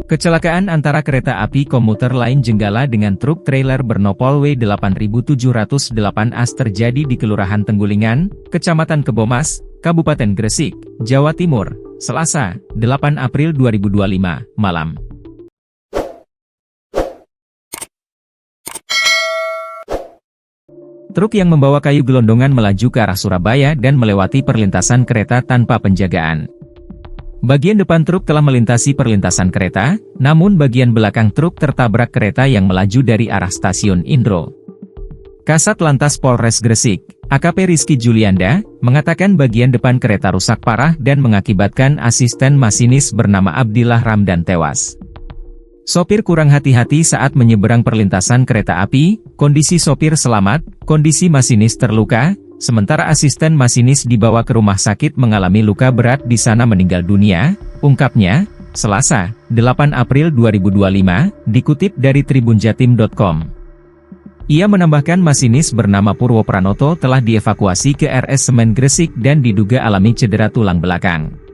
Kecelakaan antara kereta api komuter lain Jenggala dengan truk trailer bernopol W8708AS terjadi di Kelurahan Tenggulingan, Kecamatan Kebomas, Kabupaten Gresik, Jawa Timur, Selasa, 8 April 2025, malam. Truk yang membawa kayu gelondongan melaju ke arah Surabaya dan melewati perlintasan kereta tanpa penjagaan. Bagian depan truk telah melintasi perlintasan kereta, namun bagian belakang truk tertabrak kereta yang melaju dari arah stasiun Indro. Kasat Lantas Polres Gresik, AKP Rizky Julianda, mengatakan bagian depan kereta rusak parah dan mengakibatkan asisten masinis bernama Abdillah Ramdan tewas. Sopir kurang hati-hati saat menyeberang perlintasan kereta api, kondisi sopir selamat, kondisi masinis terluka, sementara asisten masinis dibawa ke rumah sakit mengalami luka berat di sana meninggal dunia, ungkapnya, Selasa, 8 April 2025, dikutip dari tribunjatim.com. Ia menambahkan masinis bernama Purwo Pranoto telah dievakuasi ke RS Semen Gresik dan diduga alami cedera tulang belakang.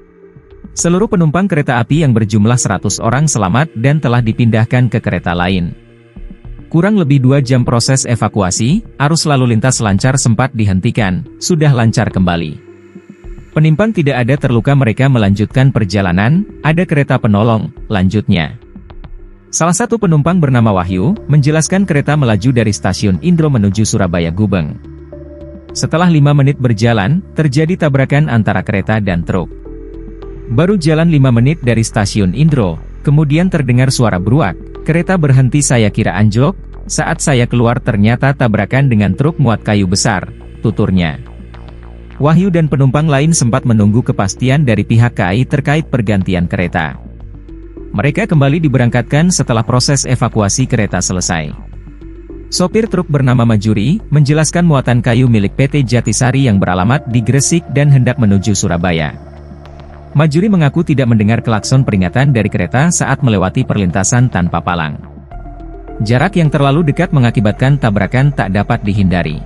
Seluruh penumpang kereta api yang berjumlah 100 orang selamat dan telah dipindahkan ke kereta lain. Kurang lebih 2 jam proses evakuasi, arus lalu lintas lancar sempat dihentikan, sudah lancar kembali. Penumpang tidak ada terluka, mereka melanjutkan perjalanan, ada kereta penolong, lanjutnya. Salah satu penumpang bernama Wahyu, menjelaskan kereta melaju dari stasiun Indro menuju Surabaya Gubeng. Setelah 5 menit berjalan, terjadi tabrakan antara kereta dan truk. Baru jalan 5 menit dari stasiun Indro, kemudian terdengar suara beruak, kereta berhenti, saya kira anjlok, saat saya keluar ternyata tabrakan dengan truk muat kayu besar, tuturnya. Wahyu dan penumpang lain sempat menunggu kepastian dari pihak KAI terkait pergantian kereta. Mereka kembali diberangkatkan setelah proses evakuasi kereta selesai. Sopir truk bernama Majuri, menjelaskan muatan kayu milik PT Jatisari yang beralamat di Gresik dan hendak menuju Surabaya. Majuri mengaku tidak mendengar klakson peringatan dari kereta saat melewati perlintasan tanpa palang. Jarak yang terlalu dekat mengakibatkan tabrakan tak dapat dihindari.